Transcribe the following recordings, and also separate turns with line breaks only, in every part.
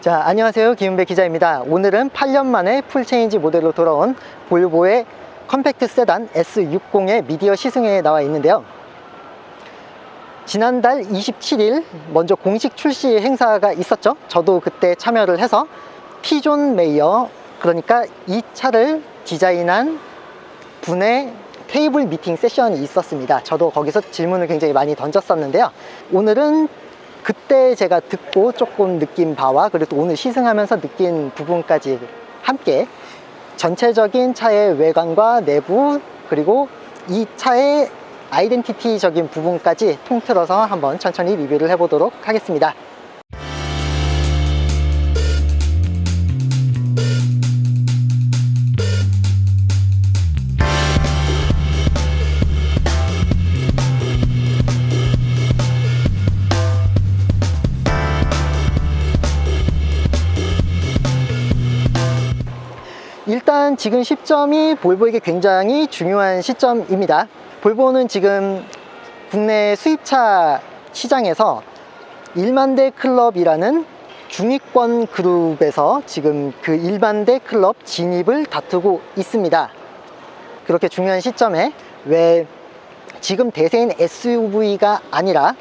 자, 안녕하세요. 김은배 기자입니다. 오늘은 8년 만에 풀체인지 모델로 돌아온 볼보의 컴팩트 세단 S60의 미디어 시승회에 나와 있는데요. 지난달 27일 먼저 공식 출시 행사가 있었죠. 저도 그때 참여를 해서 T존 메이어, 그러니까 이 차를 디자인한 분의 테이블 미팅 세션이 있었습니다. 저도 거기서 질문을 굉장히 많이 던졌었는데요. 오늘은 그때 제가 듣고 조금 느낀 바와 그리고 오늘 시승하면서 느낀 부분까지 함께 전체적인 차의 외관과 내부, 그리고 이 차의 아이덴티티적인 부분까지 통틀어서 한번 천천히 리뷰를 해보도록 하겠습니다. 일단 지금 시점이 볼보에게 굉장히 중요한 시점입니다. 볼보는 지금 국내 수입차 시장에서 1만대 클럽이라는 중위권 그룹에서 지금 그 1만대 클럽 진입을 다투고 있습니다. 그렇게 중요한 시점에 왜 지금 대세인 SUV가 아니라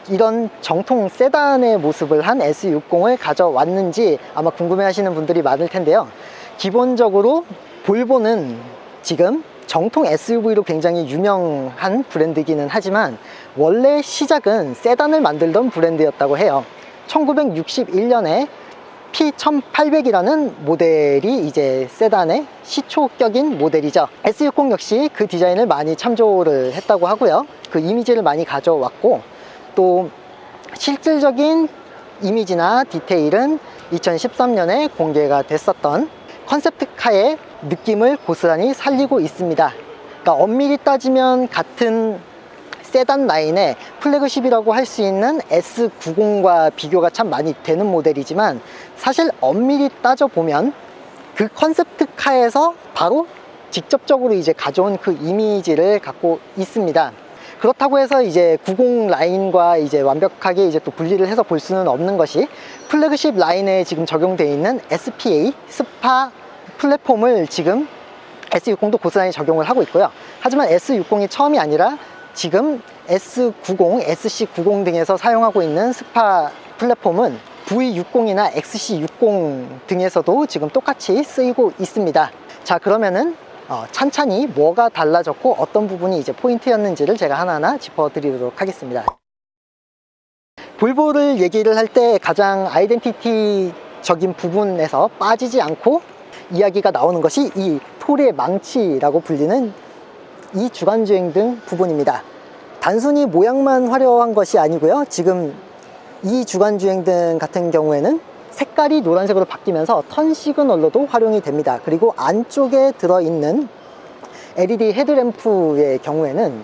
이런 정통 세단의 모습을 한 S60을 가져왔는지 아마 궁금해 하시는 분들이 많을 텐데요. 기본적으로 볼보는 지금 정통 SUV로 굉장히 유명한 브랜드이기는 하지만 원래 시작은 세단을 만들던 브랜드였다고 해요. 1961년에 P1800이라는 모델이 이제 세단의 시초격인 모델이죠. S60 역시 그 디자인을 많이 참조를 했다고 하고요. 그 이미지를 많이 가져왔고, 또 실질적인 이미지나 디테일은 2013년에 공개가 됐었던 컨셉트카의 느낌을 고스란히 살리고 있습니다. 그러니까 엄밀히 따지면 같은 세단 라인의 플래그십이라고 할 수 있는 S90과 비교가 참 많이 되는 모델이지만, 사실 엄밀히 따져보면 그 컨셉트카에서 바로 직접적으로 이제 가져온 그 이미지를 갖고 있습니다. 그렇다고 해서 이제 90 라인과 이제 완벽하게 이제 또 분리를 해서 볼 수는 없는 것이, 플래그십 라인에 지금 적용되어 있는 SPA 스파 플랫폼을 지금 S60도 고스란히 적용을 하고 있고요. 하지만 S60이 처음이 아니라 지금 S90, SC90 등에서 사용하고 있는 스파 플랫폼은 V60이나 XC60 등에서도 지금 똑같이 쓰이고 있습니다. 자, 그러면은 찬찬히 뭐가 달라졌고 어떤 부분이 이제 포인트였는지를 제가 하나하나 짚어드리도록 하겠습니다. 볼보를 얘기를 할 때 가장 아이덴티티적인 부분에서 빠지지 않고 이야기가 나오는 것이 이 토르의 망치라고 불리는 이 주간주행등 부분입니다. 단순히 모양만 화려한 것이 아니고요. 지금 이 주간주행등 같은 경우에는 색깔이 노란색으로 바뀌면서 턴 시그널로도 활용이 됩니다. 그리고 안쪽에 들어있는 LED 헤드램프의 경우에는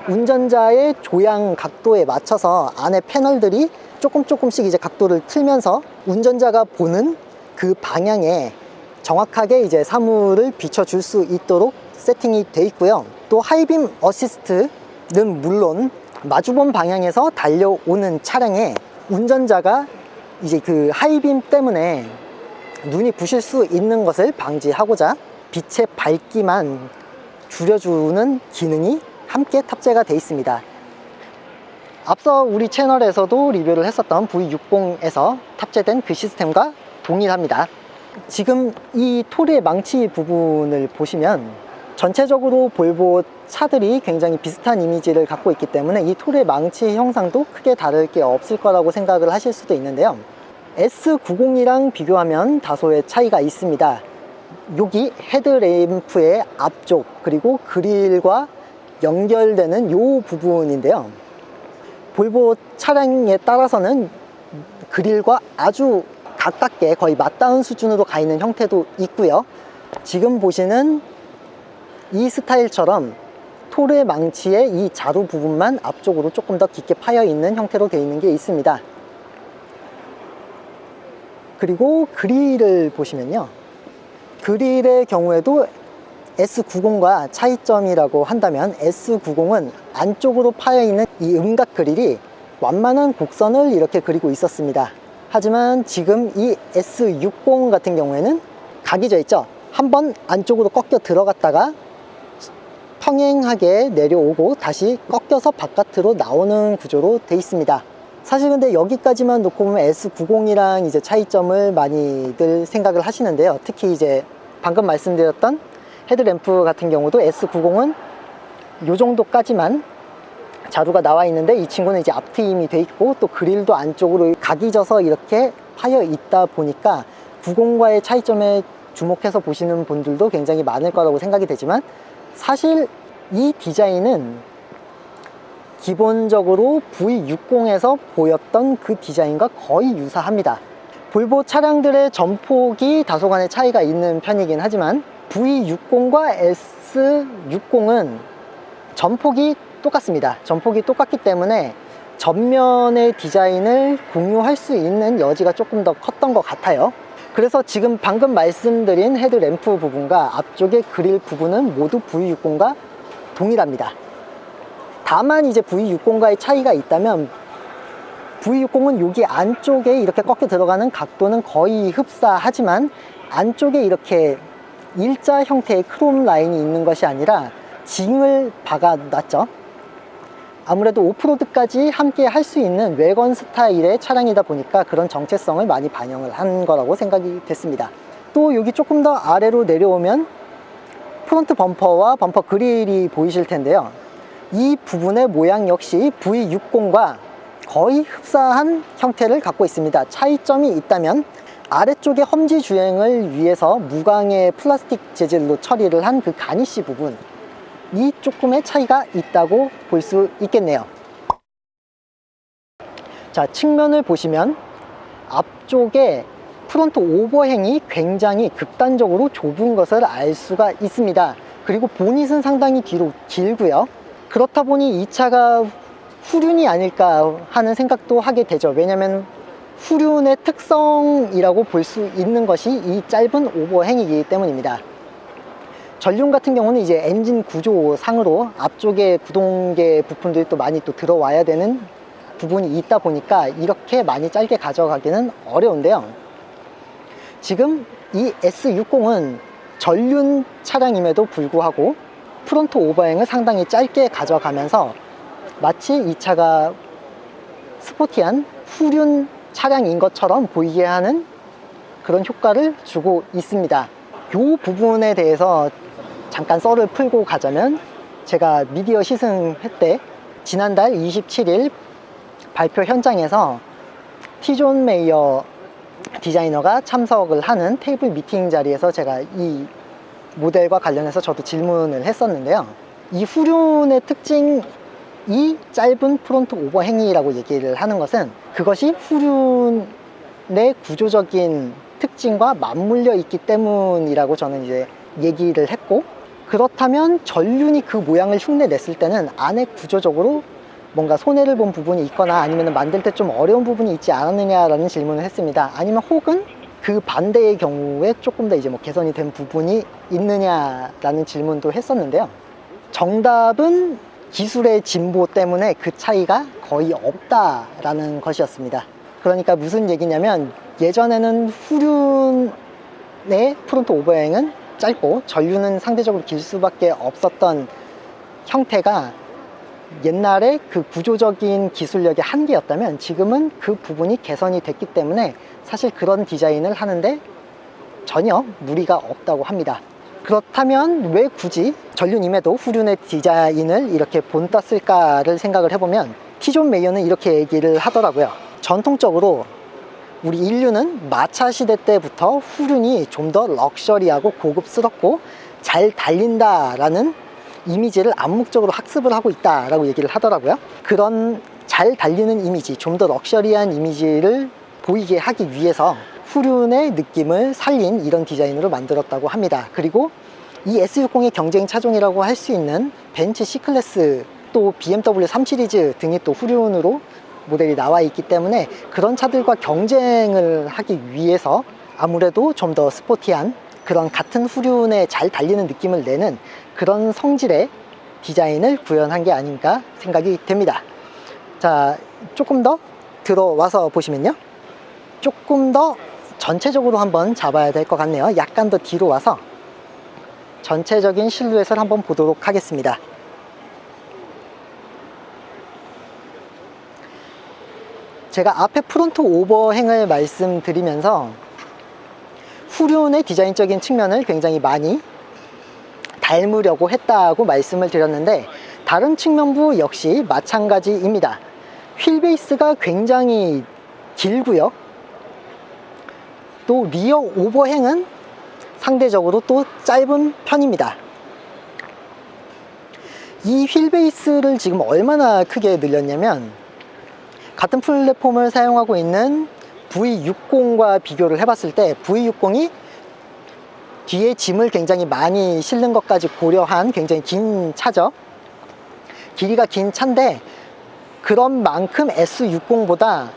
운전자의 조향 각도에 맞춰서 안에 패널들이 조금씩 이제 각도를 틀면서 운전자가 보는 그 방향에 정확하게 이제 사물을 비춰줄 수 있도록 세팅이 돼 있고요. 또 하이빔 어시스트는 물론 마주본 방향에서 달려오는 차량에 운전자가 이제 그 하이빔 때문에 눈이 부실 수 있는 것을 방지하고자 빛의 밝기만 줄여주는 기능이 함께 탑재가 되어 있습니다. 앞서 우리 채널에서도 리뷰를 했었던 V60에서 탑재된 그 시스템과 동일합니다. 지금 이 토르의 망치 부분을 보시면 전체적으로 볼보 차들이 굉장히 비슷한 이미지를 갖고 있기 때문에 이 토르의 망치 형상도 크게 다를 게 없을 거라고 생각을 하실 수도 있는데요. S90이랑 비교하면 다소의 차이가 있습니다. 여기 헤드램프의 앞쪽, 그리고 그릴과 연결되는 이 부분인데요. 볼보 차량에 따라서는 그릴과 아주 가깝게 거의 맞닿은 수준으로 가 있는 형태도 있고요. 지금 보시는 이 스타일처럼 토르의 망치의 이 자루 부분만 앞쪽으로 조금 더 깊게 파여 있는 형태로 되어 있는 게 있습니다. 그리고 그릴을 보시면요, 그릴의 경우에도 S90과 차이점이라고 한다면 S90은 안쪽으로 파여 있는 이 음각 그릴이 완만한 곡선을 이렇게 그리고 있었습니다. 하지만 지금 이 S60 같은 경우에는 각이 져 있죠. 한번 안쪽으로 꺾여 들어갔다가 평행하게 내려오고 다시 꺾여서 바깥으로 나오는 구조로 되어 있습니다. 사실 근데 여기까지만 놓고 보면 S90이랑 이제 차이점을 많이들 생각을 하시는데요. 특히 이제 방금 말씀드렸던 헤드램프 같은 경우도 S90은 이 정도까지만 자루가 나와 있는데, 이 친구는 이제 앞트임이 돼 있고 또 그릴도 안쪽으로 각이 져서 이렇게 파여 있다 보니까 90과의 차이점에 주목해서 보시는 분들도 굉장히 많을 거라고 생각이 되지만, 사실 이 디자인은 기본적으로 V60에서 보였던 그 디자인과 거의 유사합니다. 볼보 차량들의 전폭이 다소간의 차이가 있는 편이긴 하지만 V60과 S60은 전폭이 똑같습니다. 전폭이 똑같기 때문에 전면의 디자인을 공유할 수 있는 여지가 조금 더 컸던 것 같아요. 그래서 지금 방금 말씀드린 헤드램프 부분과 앞쪽의 그릴 부분은 모두 V60과 동일합니다. 다만 이제 V60과의 차이가 있다면, V60은 여기 안쪽에 이렇게 꺾여 들어가는 각도는 거의 흡사하지만 안쪽에 이렇게 일자 형태의 크롬 라인이 있는 것이 아니라 징을 박아놨죠. 아무래도 오프로드까지 함께 할 수 있는 외건 스타일의 차량이다 보니까 그런 정체성을 많이 반영을 한 거라고 생각이 됐습니다. 또 여기 조금 더 아래로 내려오면 프론트 범퍼와 범퍼 그릴이 보이실 텐데요. 이 부분의 모양 역시 V60과 거의 흡사한 형태를 갖고 있습니다. 차이점이 있다면 아래쪽에 험지 주행을 위해서 무광의 플라스틱 재질로 처리를 한 그 가니쉬 부분, 이 조금의 차이가 있다고 볼 수 있겠네요. 자, 측면을 보시면 앞쪽에 프론트 오버행이 굉장히 극단적으로 좁은 것을 알 수가 있습니다. 그리고 보닛은 상당히 뒤로 길고요. 그렇다 보니 이 차가 후륜이 아닐까 하는 생각도 하게 되죠. 왜냐면 후륜의 특성이라고 볼 수 있는 것이 이 짧은 오버행이기 때문입니다. 전륜 같은 경우는 이제 엔진 구조상으로 앞쪽에 구동계 부품들이 또 많이 또 들어와야 되는 부분이 있다 보니까 이렇게 많이 짧게 가져가기는 어려운데요. 지금 이 S60은 전륜 차량임에도 불구하고 프론트 오버행을 상당히 짧게 가져가면서 마치 이 차가 스포티한 후륜 차량인 것처럼 보이게 하는 그런 효과를 주고 있습니다. 이 부분에 대해서 잠깐 썰을 풀고 가자면, 제가 미디어 시승회 때 지난달 27일 발표 현장에서 티존 메이어 디자이너가 참석을 하는 테이블 미팅 자리에서 제가 이 모델과 관련해서 저도 질문을 했었는데요. 이 후륜의 특징이 짧은 프론트 오버행이라고 얘기를 하는 것은 그것이 후륜의 구조적인 특징과 맞물려 있기 때문이라고 저는 이제 얘기를 했고, 그렇다면 전륜이 그 모양을 흉내냈을 때는 안에 구조적으로 뭔가 손해를 본 부분이 있거나 아니면 만들 때 좀 어려운 부분이 있지 않았느냐라는 질문을 했습니다. 아니면 혹은 그 반대의 경우에 조금 더 이제 뭐 개선이 된 부분이 있느냐라는 질문도 했었는데요. 정답은 기술의 진보 때문에 그 차이가 거의 없다라는 것이었습니다. 그러니까 무슨 얘기냐면, 예전에는 후륜의 프론트 오버행은 짧고 전륜은 상대적으로 길 수밖에 없었던 형태가 옛날에 그 구조적인 기술력의 한계였다면, 지금은 그 부분이 개선이 됐기 때문에 사실 그런 디자인을 하는데 전혀 무리가 없다고 합니다. 그렇다면 왜 굳이 전륜임에도 후륜의 디자인을 이렇게 본땄을까를 생각을 해보면, 티존 메이어는 이렇게 얘기를 하더라고요. 전통적으로 우리 인류는 마차 시대 때부터 후륜이 좀 더 럭셔리하고 고급스럽고 잘 달린다라는 이미지를 암묵적으로 학습을 하고 있다라고 얘기를 하더라고요. 그런 잘 달리는 이미지, 좀 더 럭셔리한 이미지를 보이게 하기 위해서 후륜의 느낌을 살린 이런 디자인으로 만들었다고 합니다. 그리고 이 S60의 경쟁 차종이라고 할 수 있는 벤츠 C클래스, 또 BMW 3 시리즈 등이 또 후륜으로 모델이 나와 있기 때문에 그런 차들과 경쟁을 하기 위해서 아무래도 좀 더 스포티한 그런 같은 후륜에 잘 달리는 느낌을 내는 그런 성질의 디자인을 구현한 게 아닌가 생각이 됩니다. 자, 조금 더 들어와서 보시면요. 조금 더 전체적으로 한번 잡아야 될 것 같네요. 약간 더 뒤로 와서 전체적인 실루엣을 한번 보도록 하겠습니다. 제가 앞에 프론트 오버행을 말씀드리면서 후륜의 디자인적인 측면을 굉장히 많이 닮으려고 했다고 말씀을 드렸는데, 다른 측면부 역시 마찬가지입니다. 휠 베이스가 굉장히 길고요. 또 리어 오버행은 상대적으로 또 짧은 편입니다. 이 휠 베이스를 지금 얼마나 크게 늘렸냐면, 같은 플랫폼을 사용하고 있는 V60과 비교를 해봤을 때 V60이 뒤에 짐을 굉장히 많이 실는 것까지 고려한 굉장히 긴 차죠. 길이가 긴 차인데, 그런 만큼 S60보다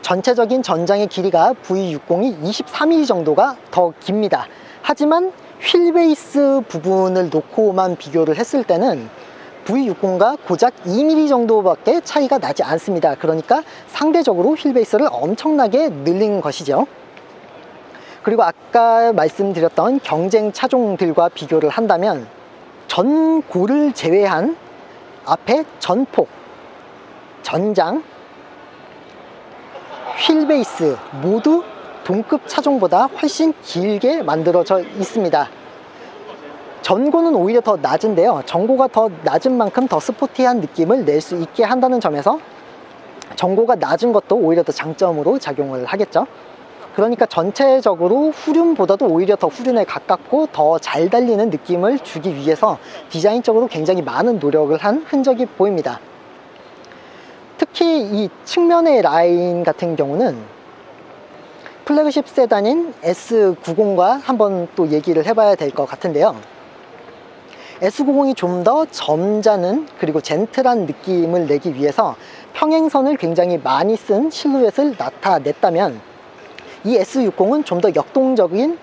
전체적인 전장의 길이가 V60이 23mm 정도가 더 깁니다. 하지만 휠 베이스 부분을 놓고만 비교를 했을 때는 V60과 고작 2mm 정도밖에 차이가 나지 않습니다. 그러니까 상대적으로 휠 베이스를 엄청나게 늘린 것이죠. 그리고 아까 말씀드렸던 경쟁 차종들과 비교를 한다면, 전고를 제외한 앞에 전폭, 전장, 휠 베이스 모두 동급 차종보다 훨씬 길게 만들어져 있습니다. 전고는 오히려 더 낮은데요, 전고가 더 낮은 만큼 더 스포티한 느낌을 낼 수 있게 한다는 점에서 전고가 낮은 것도 오히려 더 장점으로 작용을 하겠죠. 그러니까 전체적으로 후륜보다도 오히려 더 후륜에 가깝고 더 잘 달리는 느낌을 주기 위해서 디자인적으로 굉장히 많은 노력을 한 흔적이 보입니다. 특히 이 측면의 라인 같은 경우는 플래그십 세단인 S90과 한번 또 얘기를 해봐야 될 것 같은데요. S90이 좀 더 점잖은 그리고 젠틀한 느낌을 내기 위해서 평행선을 굉장히 많이 쓴 실루엣을 나타냈다면, 이 S60은 좀 더 역동적인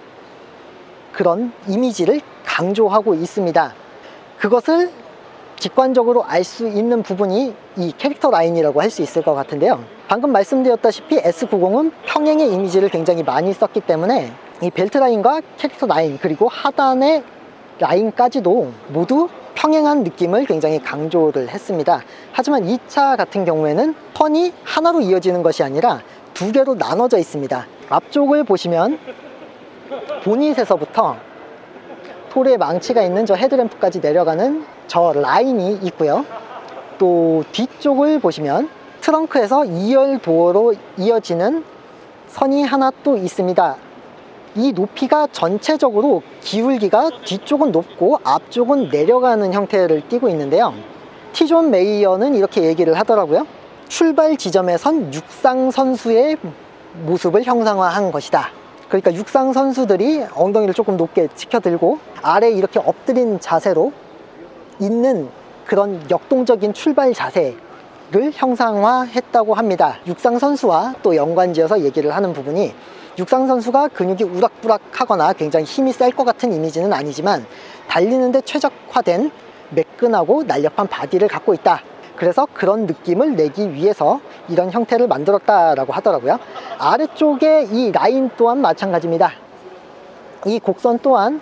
그런 이미지를 강조하고 있습니다. 그것을 직관적으로 알 수 있는 부분이 이 캐릭터 라인이라고 할 수 있을 것 같은데요. 방금 말씀드렸다시피 S90은 평행의 이미지를 굉장히 많이 썼기 때문에 이 벨트 라인과 캐릭터 라인, 그리고 하단의 라인까지도 모두 평행한 느낌을 굉장히 강조를 했습니다. 하지만 이 차 같은 경우에는 턴이 하나로 이어지는 것이 아니라 두 개로 나눠져 있습니다. 앞쪽을 보시면 보닛에서부터 톨의 망치가 있는 저 헤드램프까지 내려가는 저 라인이 있고요. 또 뒤쪽을 보시면 트렁크에서 2열 도어로 이어지는 선이 하나 또 있습니다. 이 높이가 전체적으로 기울기가 뒤쪽은 높고 앞쪽은 내려가는 형태를 띠고 있는데요. 티존 메이어는 이렇게 얘기를 하더라고요. 출발 지점에선 육상 선수의 모습을 형상화한 것이다. 그러니까 육상 선수들이 엉덩이를 조금 높게 치켜들고 아래 이렇게 엎드린 자세로 있는 그런 역동적인 출발 자세를 형상화했다고 합니다. 육상 선수와 또 연관지어서 얘기를 하는 부분이, 육상 선수가 근육이 우락부락하거나 굉장히 힘이 셀 것 같은 이미지는 아니지만 달리는데 최적화된 매끈하고 날렵한 바디를 갖고 있다. 그래서 그런 느낌을 내기 위해서 이런 형태를 만들었다라고 하더라고요. 아래쪽에 이 라인 또한 마찬가지입니다. 이 곡선 또한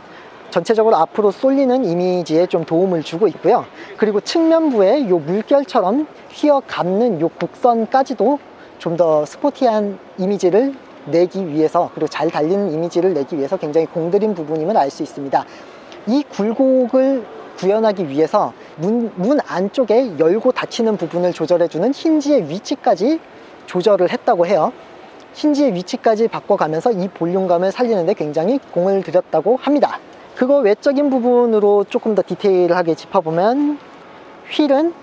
전체적으로 앞으로 쏠리는 이미지에 좀 도움을 주고 있고요. 그리고 측면부에 이 물결처럼 휘어 감는 이 곡선까지도 좀 더 스포티한 이미지를 내기 위해서, 그리고 잘 달리는 이미지를 내기 위해서 굉장히 공들인 부분임을 알 수 있습니다. 이 굴곡을 구현하기 위해서 문 안쪽에 열고 닫히는 부분을 조절해주는 힌지의 위치까지 조절을 했다고 해요. 힌지의 위치까지 바꿔가면서 이 볼륨감을 살리는데 굉장히 공을 들였다고 합니다. 그거 외적인 부분으로 조금 더 디테일하게 짚어보면, 휠은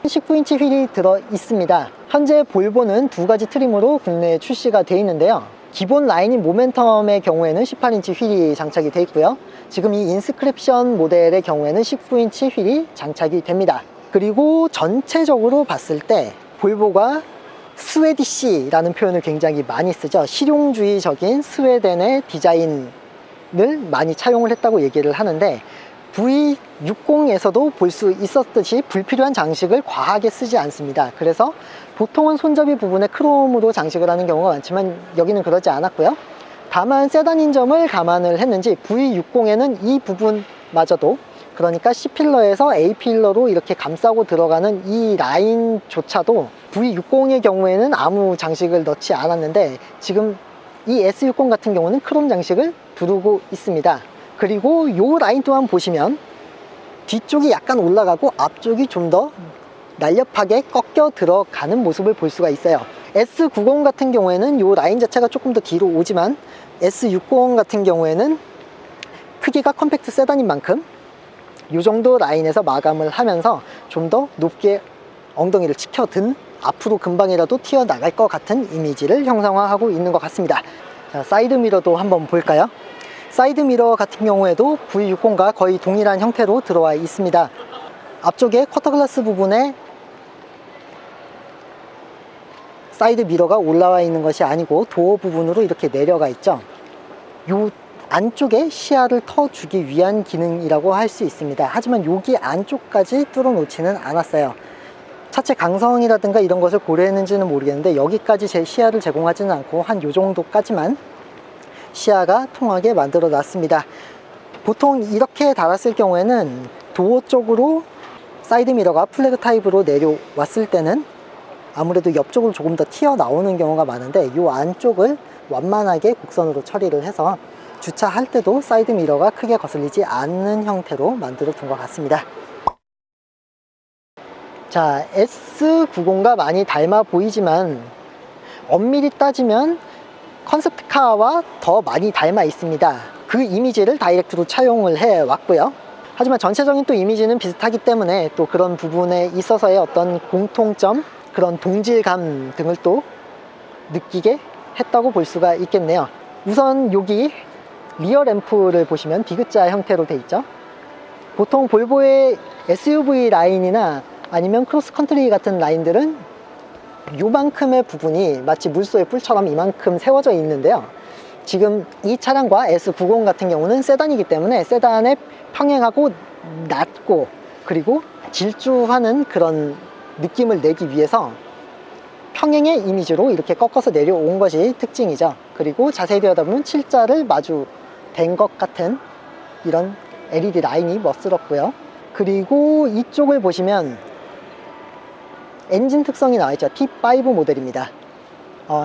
19인치 휠이 들어 있습니다. 현재 볼보는 두 가지 트림으로 국내에 출시가 되어 있는데요. 기본 라인인 모멘텀의 경우에는 18인치 휠이 장착이 되어 있고요. 지금 이 인스크립션 모델의 경우에는 19인치 휠이 장착이 됩니다. 그리고 전체적으로 봤을 때 볼보가 스웨디시라는 표현을 굉장히 많이 쓰죠. 실용주의적인 스웨덴의 디자인을 많이 차용을 했다고 얘기를 하는데, V60에서도 볼 수 있었듯이 불필요한 장식을 과하게 쓰지 않습니다. 그래서 보통은 손잡이 부분에 크롬으로 장식을 하는 경우가 많지만 여기는 그러지 않았고요. 다만 세단인 점을 감안을 했는지 V60에는 이 부분마저도, 그러니까 C필러에서 A필러로 이렇게 감싸고 들어가는 이 라인조차도 V60의 경우에는 아무 장식을 넣지 않았는데, 지금 이 S60 같은 경우는 크롬 장식을 두르고 있습니다. 그리고 이 라인 또한 보시면 뒤쪽이 약간 올라가고 앞쪽이 좀 더 날렵하게 꺾여 들어가는 모습을 볼 수가 있어요. S90 같은 경우에는 이 라인 자체가 조금 더 뒤로 오지만 S60 같은 경우에는 크기가 컴팩트 세단인 만큼 이 정도 라인에서 마감을 하면서 좀 더 높게 엉덩이를 치켜든 앞으로 금방이라도 튀어나갈 것 같은 이미지를 형성하고 있는 것 같습니다. 자, 사이드 미러도 한번 볼까요? 사이드 미러 같은 경우에도 V60과 거의 동일한 형태로 들어와 있습니다. 앞쪽에 쿼터 글라스 부분에 사이드 미러가 올라와 있는 것이 아니고 도어 부분으로 이렇게 내려가 있죠. 요 안쪽에 시야를 터주기 위한 기능이라고 할 수 있습니다. 하지만 여기 안쪽까지 뚫어 놓지는 않았어요. 차체 강성이라든가 이런 것을 고려했는지는 모르겠는데 여기까지 제 시야를 제공하지는 않고 한 요 정도까지만 시야가 통하게 만들어 놨습니다. 보통 이렇게 달았을 경우에는 도어 쪽으로 사이드 미러가 플래그 타입으로 내려왔을 때는 아무래도 옆쪽으로 조금 더 튀어나오는 경우가 많은데 이 안쪽을 완만하게 곡선으로 처리를 해서 주차할 때도 사이드 미러가 크게 거슬리지 않는 형태로 만들어 둔 것 같습니다. 자, S90과 많이 닮아 보이지만 엄밀히 따지면 컨셉트카와 더 많이 닮아 있습니다. 그 이미지를 다이렉트로 차용을 해 왔고요. 하지만 전체적인 또 이미지는 비슷하기 때문에 또 그런 부분에 있어서의 어떤 공통점, 그런 동질감 등을 또 느끼게 했다고 볼 수가 있겠네요. 우선 여기 리어 램프를 보시면 디귿자 형태로 돼 있죠. 보통 볼보의 SUV 라인이나 아니면 크로스컨트리 같은 라인들은 요만큼의 부분이 마치 물소의 뿔처럼 이만큼 세워져 있는데요. 지금 이 차량과 S90 같은 경우는 세단이기 때문에 세단에 평행하고 낮고 그리고 질주하는 그런 느낌을 내기 위해서 평행의 이미지로 이렇게 꺾어서 내려온 것이 특징이죠. 그리고 자세히 들여다보면 7자를 마주 댄 것 같은 이런 LED 라인이 멋스럽고요. 그리고 이쪽을 보시면 엔진 특성이 나와있죠. T5 모델입니다.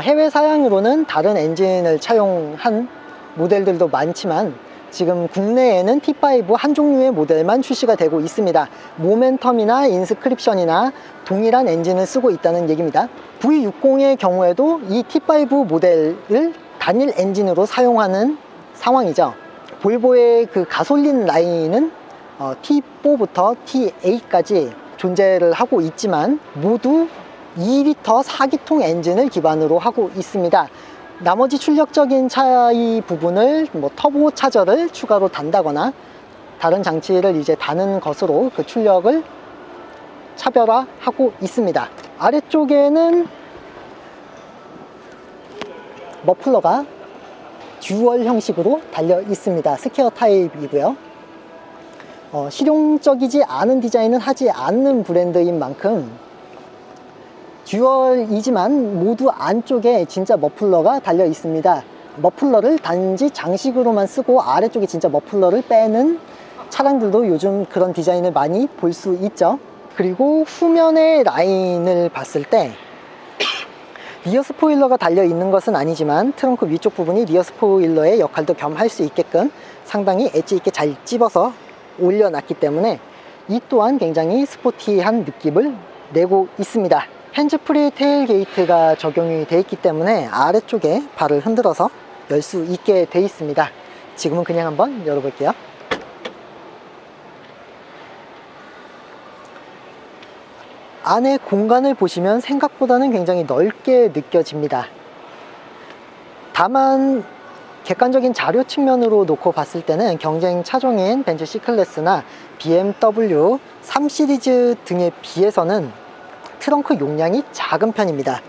해외 사양으로는 다른 엔진을 차용한 모델들도 많지만 지금 국내에는 T5 한 종류의 모델만 출시가 되고 있습니다. 모멘텀이나 인스크립션이나 동일한 엔진을 쓰고 있다는 얘기입니다. V60의 경우에도 이 T5 모델을 단일 엔진으로 사용하는 상황이죠. 볼보의 그 가솔린 라인은 T4부터 T8까지 존재를 하고 있지만 모두 2리터 4기통 엔진을 기반으로 하고 있습니다. 나머지 출력적인 차이 부분을 터보 차저를 추가로 단다거나 다른 장치를 이제 다는 것으로 그 출력을 차별화하고 있습니다. 아래쪽에는 머플러가 듀얼 형식으로 달려 있습니다. 스퀘어 타입이고요. 실용적이지 않은 디자인은 하지 않는 브랜드인 만큼 듀얼이지만 모두 안쪽에 진짜 머플러가 달려 있습니다. 머플러를 단지 장식으로만 쓰고 아래쪽에 진짜 머플러를 빼는 차량들도 요즘 그런 디자인을 많이 볼 수 있죠. 그리고 후면의 라인을 봤을 때 리어 스포일러가 달려 있는 것은 아니지만 트렁크 위쪽 부분이 리어 스포일러의 역할도 겸할 수 있게끔 상당히 엣지 있게 잘 찝어서 올려놨기 때문에 이 또한 굉장히 스포티한 느낌을 내고 있습니다. 핸즈프리 테일게이트가 적용이 되어 있기 때문에 아래쪽에 발을 흔들어서 열 수 있게 되어 있습니다. 지금은 그냥 한번 열어볼게요. 안에 공간을 보시면 생각보다는 굉장히 넓게 느껴집니다. 다만 객관적인 자료 측면으로 놓고 봤을 때는 경쟁 차종인 벤츠 C클래스나 BMW 3 시리즈 등에 비해서는 트렁크 용량이 작은 편입니다.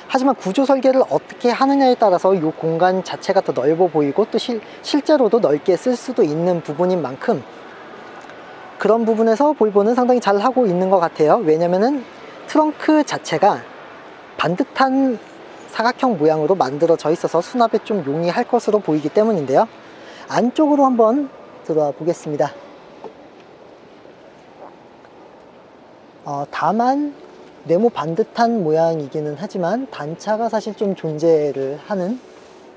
하지만 구조 설계를 어떻게 하느냐에 따라서 이 공간 자체가 더 넓어 보이고 또 실제로도 넓게 쓸 수도 있는 부분인 만큼 그런 부분에서 볼보는 상당히 잘 하고 있는 것 같아요. 왜냐면은 트렁크 자체가 반듯한 사각형 모양으로 만들어져 있어서 수납에 좀 용이할 것으로 보이기 때문인데요. 안쪽으로 한번 들어와 보겠습니다. 다만 네모 반듯한 모양이기는 하지만 단차가 사실 좀 존재를 하는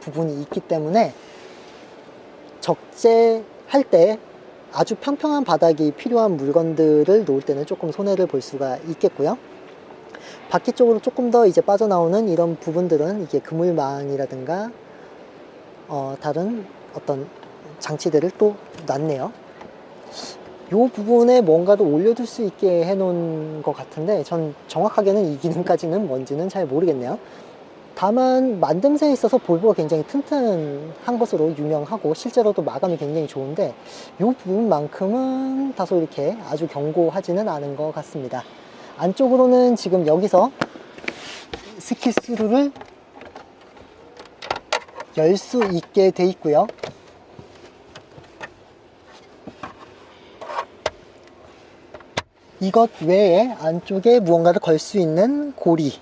부분이 있기 때문에 적재할 때 아주 평평한 바닥이 필요한 물건들을 놓을 때는 조금 손해를 볼 수가 있겠고요. 바퀴 쪽으로 조금 더 이제 빠져나오는 이런 부분들은 이게 그물망이라든가 다른 어떤 장치들을 또 놨네요. 이 부분에 뭔가를 올려둘 수 있게 해놓은 것 같은데 전 정확하게는 이 기능까지는 뭔지는 잘 모르겠네요. 다만 만듦새에 있어서 볼보가 굉장히 튼튼한 것으로 유명하고 실제로도 마감이 굉장히 좋은데 이 부분만큼은 다소 이렇게 아주 견고하지는 않은 것 같습니다. 안쪽으로는 지금 여기서 스키스루를 열 수 있게 돼 있고요. 이것 외에 안쪽에 무언가를 걸 수 있는 고리,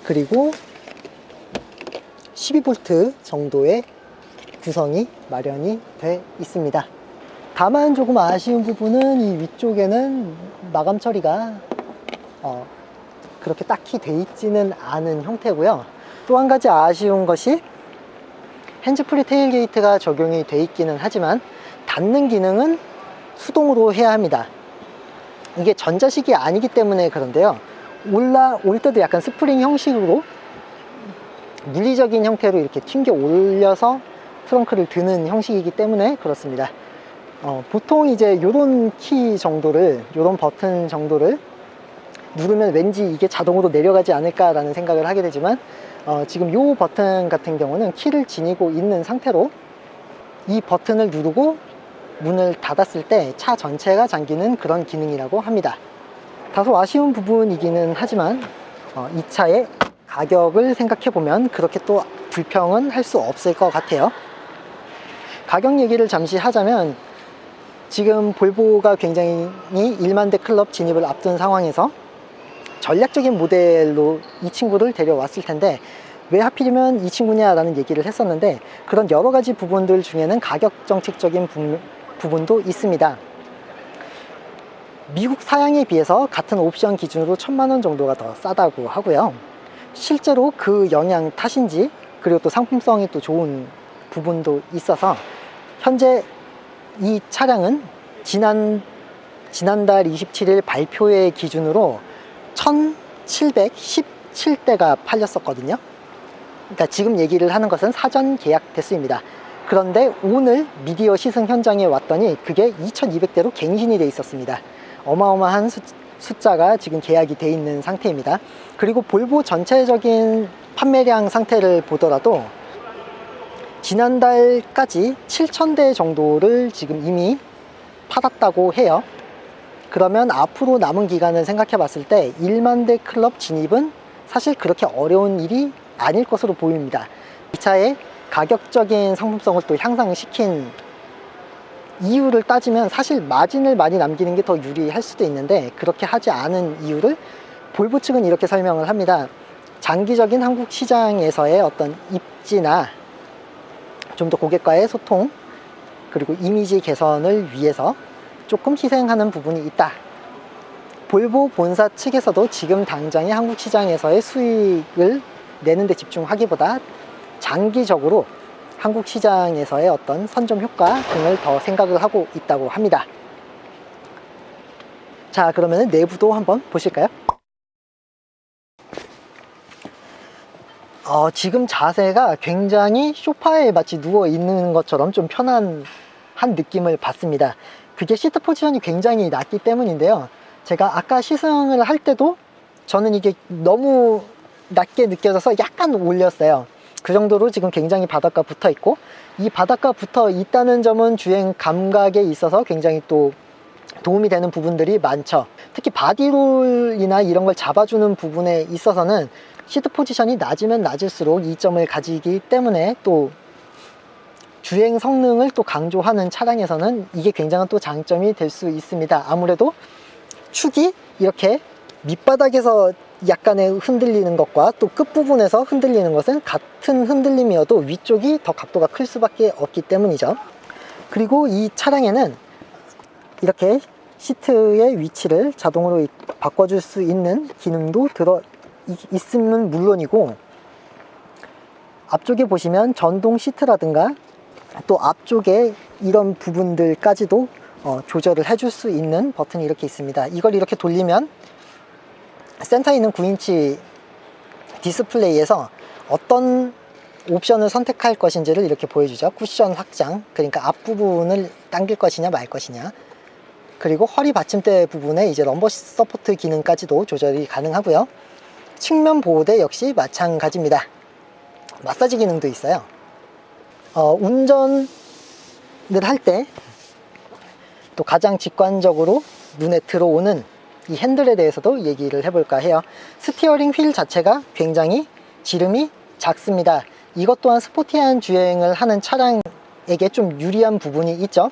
그리고 12V 정도의 구성이 마련이 돼 있습니다. 다만 조금 아쉬운 부분은 이 위쪽에는 마감 처리가 그렇게 딱히 돼 있지는 않은 형태고요. 또 한 가지 아쉬운 것이 핸즈프리 테일게이트가 적용이 돼 있기는 하지만 닫는 기능은 수동으로 해야 합니다. 이게 전자식이 아니기 때문에 그런데요, 올 때도 약간 스프링 형식으로 물리적인 형태로 이렇게 튕겨 올려서 트렁크를 드는 형식이기 때문에 그렇습니다. 보통 이제 요런 키 정도를, 요런 버튼 정도를 누르면 왠지 이게 자동으로 내려가지 않을까 라는 생각을 하게 되지만 지금 요 버튼 같은 경우는 키를 지니고 있는 상태로 이 버튼을 누르고 문을 닫았을 때 차 전체가 잠기는 그런 기능이라고 합니다. 다소 아쉬운 부분이기는 하지만 이 차의 가격을 생각해 보면 그렇게 또 불평은 할 수 없을 것 같아요. 가격 얘기를 잠시 하자면 지금 볼보가 굉장히 1만 대 클럽 진입을 앞둔 상황에서 전략적인 모델로 이 친구를 데려왔을 텐데 왜 하필이면 이 친구냐 라는 얘기를 했었는데 그런 여러 가지 부분들 중에는 가격 정책적인 부분도 있습니다. 미국 사양에 비해서 같은 옵션 기준으로 1000만 원 정도가 더 싸다고 하고요. 실제로 그 영향 탓인지 그리고 또 상품성이 또 좋은 부분도 있어서 현재 이 차량은 지난달 27일 발표회 기준으로 1717대가 팔렸었거든요. 그러니까 지금 얘기를 하는 것은 사전 계약 대수입니다. 그런데 오늘 미디어 시승 현장에 왔더니 그게 2200대로 갱신이 돼 있었습니다. 어마어마한 숫자가 지금 계약이 돼 있는 상태입니다. 그리고 볼보 전체적인 판매량 상태를 보더라도 지난달까지 7000대 정도를 지금 이미 팔았다고 해요. 그러면 앞으로 남은 기간을 생각해 봤을 때 1만 대 클럽 진입은 사실 그렇게 어려운 일이 아닐 것으로 보입니다. 이 차의 가격적인 상품성을 또 향상시킨 이유를 따지면 사실 마진을 많이 남기는 게 더 유리할 수도 있는데 그렇게 하지 않은 이유를 볼보 측은 이렇게 설명을 합니다. 장기적인 한국 시장에서의 어떤 입지나 좀 더 고객과의 소통 그리고 이미지 개선을 위해서 조금 희생하는 부분이 있다. 볼보 본사 측에서도 지금 당장의 한국 시장에서의 수익을 내는 데 집중하기보다 장기적으로 한국 시장에서의 어떤 선점 효과 등을 더 생각을 하고 있다고 합니다. 자, 그러면 내부도 한번 보실까요? 지금 자세가 굉장히 소파에 마치 누워 있는 것처럼 좀 편안한 느낌을 받습니다. 그게 시트 포지션이 굉장히 낮기 때문인데요. 제가 아까 시승을 할 때도 저는 이게 너무 낮게 느껴져서 약간 올렸어요. 그 정도로 지금 굉장히 바닥과 붙어 있고, 이 바닥과 붙어 있다는 점은 주행 감각에 있어서 굉장히 또 도움이 되는 부분들이 많죠. 특히 바디롤이나 이런 걸 잡아주는 부분에 있어서는 시트 포지션이 낮으면 낮을수록 이점을 가지기 때문에 또 주행 성능을 또 강조하는 차량에서는 이게 굉장한 또 장점이 될 수 있습니다. 아무래도 축이 이렇게 밑바닥에서 약간의 흔들리는 것과 또 끝부분에서 흔들리는 것은 같은 흔들림이어도 위쪽이 더 각도가 클 수밖에 없기 때문이죠. 그리고 이 차량에는 이렇게 시트의 위치를 자동으로 바꿔줄 수 있는 기능도 들어 있으면 물론이고, 앞쪽에 보시면 전동 시트라든가 또 앞쪽에 이런 부분들까지도 조절을 해줄 수 있는 버튼이 이렇게 있습니다. 이걸 이렇게 돌리면 센터에 있는 9인치 디스플레이에서 어떤 옵션을 선택할 것인지를 이렇게 보여주죠. 쿠션 확장, 그러니까 앞부분을 당길 것이냐 말 것이냐, 그리고 허리 받침대 부분에 이제 럼버 서포트 기능까지도 조절이 가능하고요. 측면 보호대 역시 마찬가지입니다. 마사지 기능도 있어요. 운전을 할 때 또 가장 직관적으로 눈에 들어오는 이 핸들에 대해서도 얘기를 해볼까 해요. 스티어링 휠 자체가 굉장히 지름이 작습니다. 이것 또한 스포티한 주행을 하는 차량에게 좀 유리한 부분이 있죠.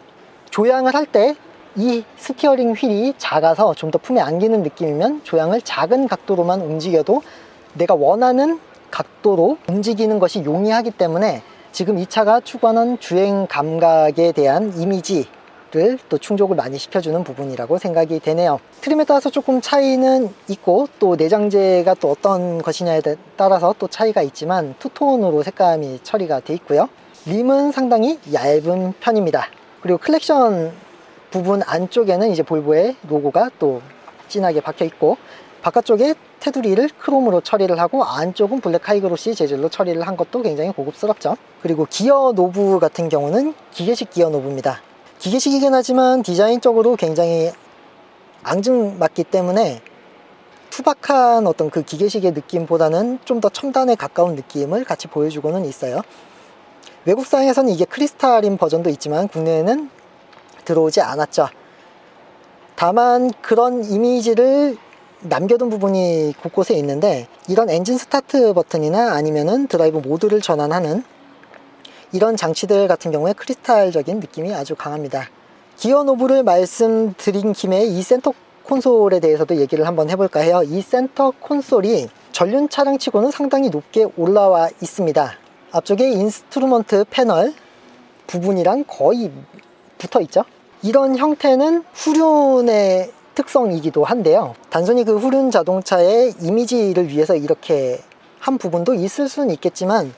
조향을 할 때 이 스티어링 휠이 작아서 좀 더 품에 안기는 느낌이면 조향을 작은 각도로만 움직여도 내가 원하는 각도로 움직이는 것이 용이하기 때문에 지금 이 차가 추구하는 주행 감각에 대한 이미지를 또 충족을 많이 시켜주는 부분이라고 생각이 되네요. 트림에 따라서 조금 차이는 있고, 또 내장재가 또 어떤 것이냐에 따라서 또 차이가 있지만 투톤으로 색감이 처리가 되어 있고요. 림은 상당히 얇은 편입니다. 그리고 클렉션 부분 안쪽에는 이제 볼보의 로고가 또 진하게 박혀 있고, 바깥쪽에 테두리를 크롬으로 처리를 하고 안쪽은 블랙 하이그로시 재질로 처리를 한 것도 굉장히 고급스럽죠. 그리고 기어 노브 같은 경우는 기계식 기어 노브입니다. 기계식이긴 하지만 디자인적으로 굉장히 앙증맞기 때문에 투박한 어떤 그 기계식의 느낌보다는 좀 더 첨단에 가까운 느낌을 같이 보여주고는 있어요. 외국상에서는 이게 크리스탈인 버전도 있지만 국내에는 들어오지 않았죠. 다만 그런 이미지를 남겨둔 부분이 곳곳에 있는데, 이런 엔진 스타트 버튼이나 아니면은 드라이브 모드를 전환하는 이런 장치들 같은 경우에 크리스탈적인 느낌이 아주 강합니다. 기어 노브를 말씀드린 김에 이 센터 콘솔에 대해서도 얘기를 한번 해볼까 해요. 이 센터 콘솔이 전륜 차량치고는 상당히 높게 올라와 있습니다. 앞쪽에 인스트루먼트 패널 부분이랑 거의 붙어 있죠. 이런 형태는 후륜의 특성이기도 한데요. 단순히 그 후륜 자동차의 이미지를 위해서 이렇게 한 부분도 있을 수는 있겠지만,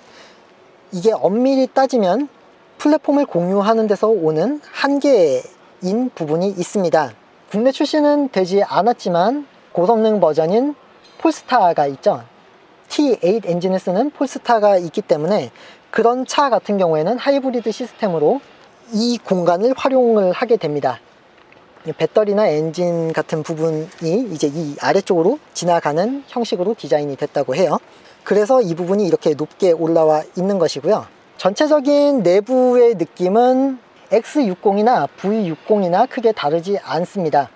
이게 엄밀히 따지면 플랫폼을 공유하는 데서 오는 한계인 부분이 있습니다. 국내 출시는 되지 않았지만 고성능 버전인 폴스타가 있죠. T8 엔진을 쓰는 폴스타가 있기 때문에 그런 차 같은 경우에는 하이브리드 시스템으로 이 공간을 활용을 하게 됩니다. 배터리나 엔진 같은 부분이 이제 이 아래쪽으로 지나가는 형식으로 디자인이 됐다고 해요. 그래서 이 부분이 이렇게 높게 올라와 있는 것이고요. 전체적인 내부의 느낌은 X60이나 V60이나 크게 다르지 않습니다.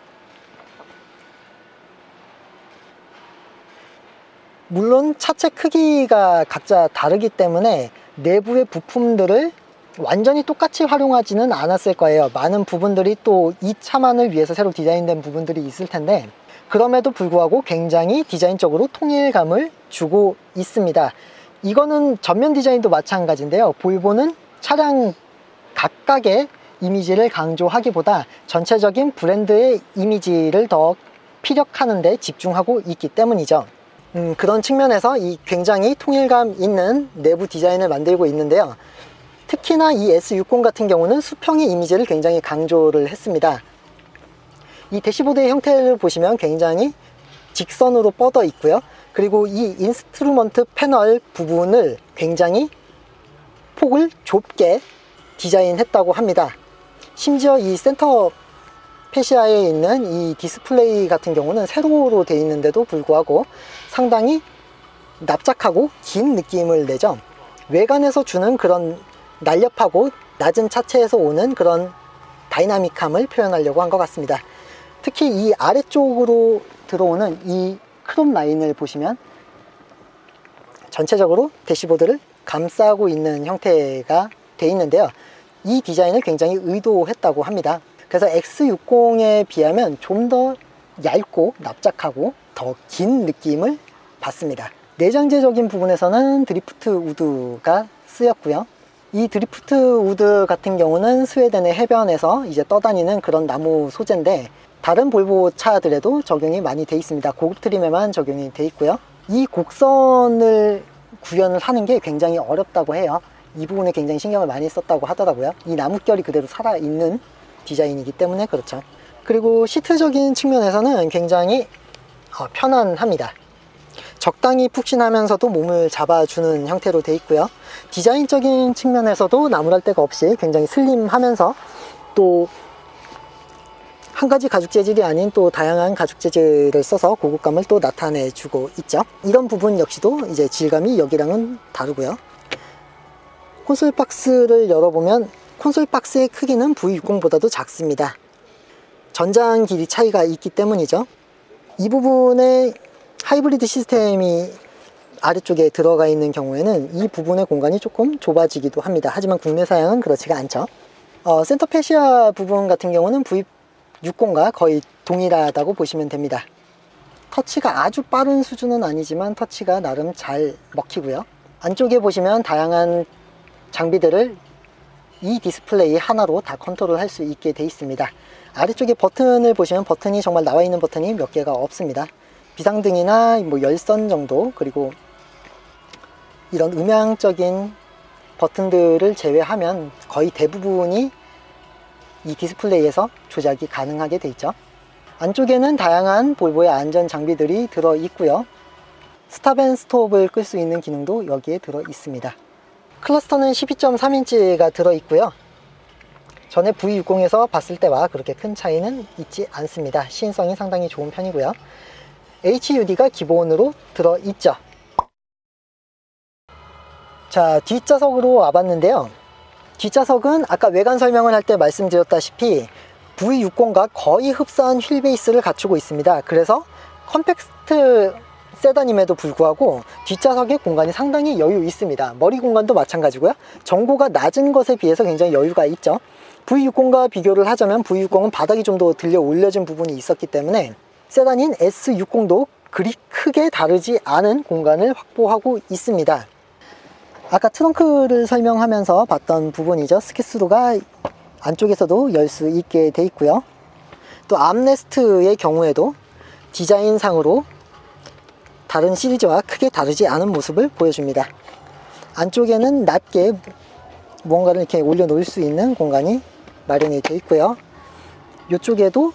물론 차체 크기가 각자 다르기 때문에 내부의 부품들을 완전히 똑같이 활용하지는 않았을 거예요. 많은 부분들이 또 이 차만을 위해서 새로 디자인된 부분들이 있을 텐데, 그럼에도 불구하고 굉장히 디자인적으로 통일감을 주고 있습니다. 이거는 전면 디자인도 마찬가지인데요. 볼보는 차량 각각의 이미지를 강조하기보다 전체적인 브랜드의 이미지를 더 피력하는 데 집중하고 있기 때문이죠. 그런 측면에서 이 굉장히 통일감 있는 내부 디자인을 만들고 있는데요. 특히나 이 S60 같은 경우는 수평의 이미지를 굉장히 강조를 했습니다. 이 대시보드의 형태를 보시면 굉장히 직선으로 뻗어 있고요. 그리고 이 인스트루먼트 패널 부분을 굉장히 폭을 좁게 디자인했다고 합니다. 심지어 이 센터 페시아에 있는 이 디스플레이 같은 경우는 세로로 되어 있는데도 불구하고 상당히 납작하고 긴 느낌을 내죠. 외관에서 주는 그런 날렵하고 낮은 차체에서 오는 그런 다이나믹함을 표현하려고 한 것 같습니다. 특히 이 아래쪽으로 들어오는 이 크롬 라인을 보시면 전체적으로 대시보드를 감싸고 있는 형태가 되어 있는데요. 이 디자인을 굉장히 의도했다고 합니다. 그래서 X60에 비하면 좀 더 얇고 납작하고 더 긴 느낌을 받습니다. 내장재적인 부분에서는 드리프트 우드가 쓰였고요. 이 드리프트 우드 같은 경우는 스웨덴의 해변에서 이제 떠다니는 그런 나무 소재인데, 다른 볼보 차들에도 적용이 많이 돼 있습니다. 고급 트림에만 적용이 돼 있고요. 이 곡선을 구현을 하는 게 굉장히 어렵다고 해요. 이 부분에 굉장히 신경을 많이 썼다고 하더라고요. 이 나뭇결이 그대로 살아있는 디자인이기 때문에 그렇죠. 그리고 시트적인 측면에서는 굉장히 편안합니다. 적당히 푹신하면서도 몸을 잡아주는 형태로 되어 있고요. 디자인적인 측면에서도 나무랄 데가 없이 굉장히 슬림하면서 또 한 가지 가죽 재질이 아닌 또 다양한 가죽 재질을 써서 고급감을 또 나타내주고 있죠. 이런 부분 역시도 이제 질감이 여기랑은 다르고요. 콘솔 박스를 열어보면 콘솔 박스의 크기는 V60보다도 작습니다. 전장 길이 차이가 있기 때문이죠. 이 부분에 하이브리드 시스템이 아래쪽에 들어가 있는 경우에는 이 부분의 공간이 조금 좁아지기도 합니다. 하지만 국내 사양은 그렇지가 않죠. 센터 패시아 부분 같은 경우는 V60과 거의 동일하다고 보시면 됩니다. 터치가 아주 빠른 수준은 아니지만 터치가 나름 잘 먹히고요. 안쪽에 보시면 다양한 장비들을 이 디스플레이 하나로 다 컨트롤 할 수 있게 되어 있습니다. 아래쪽에 버튼을 보시면 버튼이 정말 나와 있는 버튼이 몇 개가 없습니다. 비상등이나 뭐 열선 정도, 그리고 이런 음향적인 버튼들을 제외하면 거의 대부분이 이 디스플레이에서 조작이 가능하게 되어 있죠. 안쪽에는 다양한 볼보의 안전 장비들이 들어 있고요. 스탑 앤 스톱을 끌 수 있는 기능도 여기에 들어 있습니다. 클러스터는 12.3인치가 들어 있고요. 전에 V60에서 봤을 때와 그렇게 큰 차이는 있지 않습니다. 시인성이 상당히 좋은 편이고요. HUD가 기본으로 들어 있죠. 자, 뒷좌석으로 와봤는데요. 뒷좌석은 아까 외관 설명을 할 때 말씀드렸다시피 V60과 거의 흡사한 휠 베이스를 갖추고 있습니다. 그래서 컴팩트 세단임에도 불구하고 뒷좌석의 공간이 상당히 여유 있습니다. 머리 공간도 마찬가지고요. 전고가 낮은 것에 비해서 굉장히 여유가 있죠. V60과 비교를 하자면 V60은 바닥이 좀 더 들려 올려진 부분이 있었기 때문에 세단인 S60도 그리 크게 다르지 않은 공간을 확보하고 있습니다. 아까 트렁크를 설명하면서 봤던 부분이죠. 스키스루가 안쪽에서도 열 수 있게 돼 있고요. 또 암레스트의 경우에도 디자인상으로 다른 시리즈와 크게 다르지 않은 모습을 보여줍니다. 안쪽에는 낮게 무언가를 이렇게 올려놓을 수 있는 공간이 마련이 되어 있고요. 이쪽에도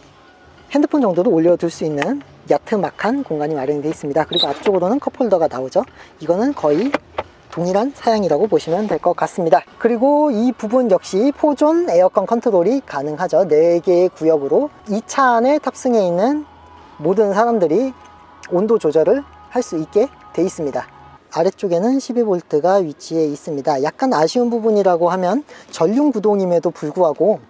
핸드폰 정도로 올려둘 수 있는 야트막한 공간이 마련이 되어 있습니다. 그리고 앞쪽으로는 컵홀더가 나오죠. 이거는 거의 동일한 사양이라고 보시면 될 것 같습니다. 그리고 이 부분 역시 4존 에어컨 컨트롤이 가능하죠. 4개의 구역으로 이 차 안에 탑승해 있는 모든 사람들이 온도 조절을 할 수 있게 되어 있습니다. 아래쪽에는 12V가 위치해 있습니다. 약간 아쉬운 부분이라고 하면 전륜 구동임에도 불구하고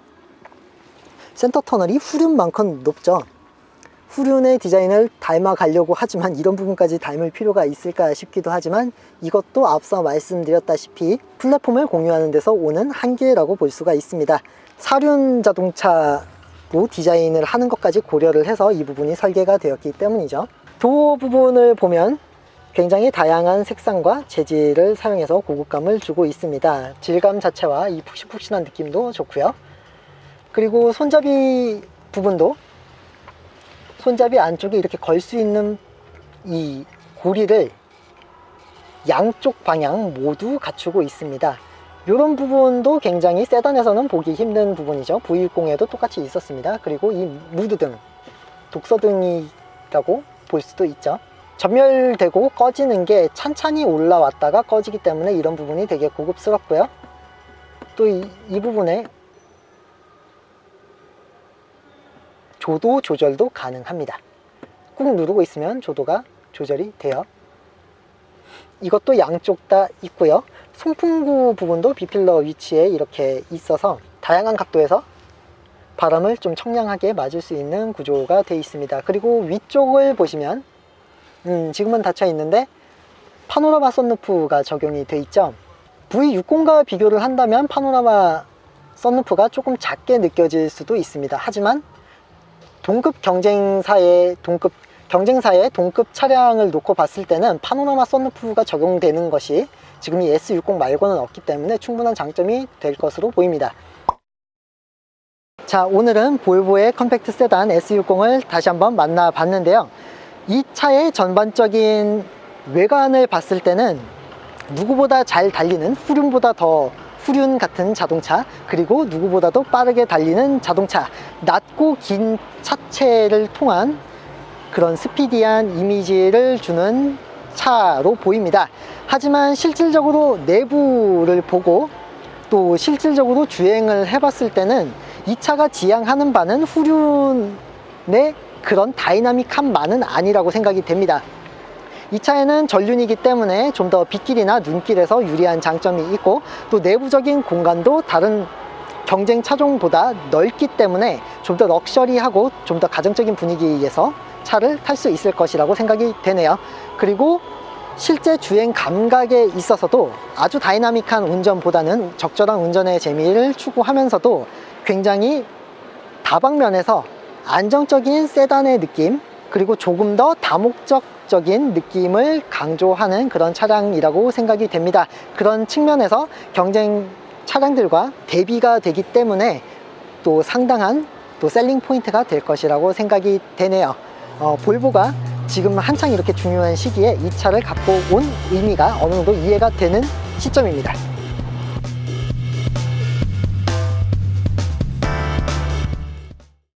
센터 터널이 후륜만큼 높죠. 후륜의 디자인을 닮아가려고 하지만 이런 부분까지 닮을 필요가 있을까 싶기도 하지만 이것도 앞서 말씀드렸다시피 플랫폼을 공유하는 데서 오는 한계라고 볼 수가 있습니다. 사륜 자동차로 디자인을 하는 것까지 고려를 해서 이 부분이 설계가 되었기 때문이죠. 도어 부분을 보면 굉장히 다양한 색상과 재질을 사용해서 고급감을 주고 있습니다. 질감 자체와 이 푹신푹신한 느낌도 좋고요. 그리고 손잡이 부분도 손잡이 안쪽에 이렇게 걸 수 있는 이 고리를 양쪽 방향 모두 갖추고 있습니다. 이런 부분도 굉장히 세단에서는 보기 힘든 부분이죠. V60에도 똑같이 있었습니다. 그리고 이 무드등, 독서등이라고 볼 수도 있죠. 전멸되고 꺼지는 게 찬찬히 올라왔다가 꺼지기 때문에 이런 부분이 되게 고급스럽고요. 또 이 부분에 조도 조절도 가능합니다. 꾹 누르고 있으면 조도가 조절이 돼요. 이것도 양쪽 다 있고요. 송풍구 부분도 비필러 위치에 이렇게 있어서 다양한 각도에서 바람을 좀 청량하게 맞을 수 있는 구조가 되어 있습니다. 그리고 위쪽을 보시면 지금은 닫혀 있는데 파노라마 선루프가 적용이 되어 있죠. V60과 비교를 한다면 파노라마 썬루프가 조금 작게 느껴질 수도 있습니다. 하지만 동급 경쟁사의 동급 차량을 놓고 봤을 때는 파노라마 썬루프가 적용되는 것이 지금 이 S60 말고는 없기 때문에 충분한 장점이 될 것으로 보입니다. 자, 오늘은 볼보의 컴팩트 세단 S60을 다시 한번 만나봤는데요. 이 차의 전반적인 외관을 봤을 때는 누구보다 잘 달리는, 후륜보다 더 후륜 같은 자동차, 그리고 누구보다도 빠르게 달리는 자동차, 낮고 긴 차체를 통한 그런 스피디한 이미지를 주는 차로 보입니다. 하지만 실질적으로 내부를 보고 또 실질적으로 주행을 해봤을 때는 이 차가 지향하는 바는 후륜의 그런 다이나믹함만은 아니라고 생각이 됩니다. 이 차에는 전륜이기 때문에 좀 더 빗길이나 눈길에서 유리한 장점이 있고, 또 내부적인 공간도 다른 경쟁 차종보다 넓기 때문에 좀 더 럭셔리하고 좀 더 가정적인 분위기에서 차를 탈 수 있을 것이라고 생각이 되네요. 그리고 실제 주행 감각에 있어서도 아주 다이나믹한 운전보다는 적절한 운전의 재미를 추구하면서도 굉장히 다방면에서 안정적인 세단의 느낌, 그리고 조금 더 다목적적인 느낌을 강조하는 그런 차량이라고 생각이 됩니다. 그런 측면에서 경쟁 차량들과 대비가 되기 때문에 또 상당한 또 셀링 포인트가 될 것이라고 생각이 되네요. 볼보가 지금 한창 이렇게 중요한 시기에 이 차를 갖고 온 의미가 어느 정도 이해가 되는 시점입니다.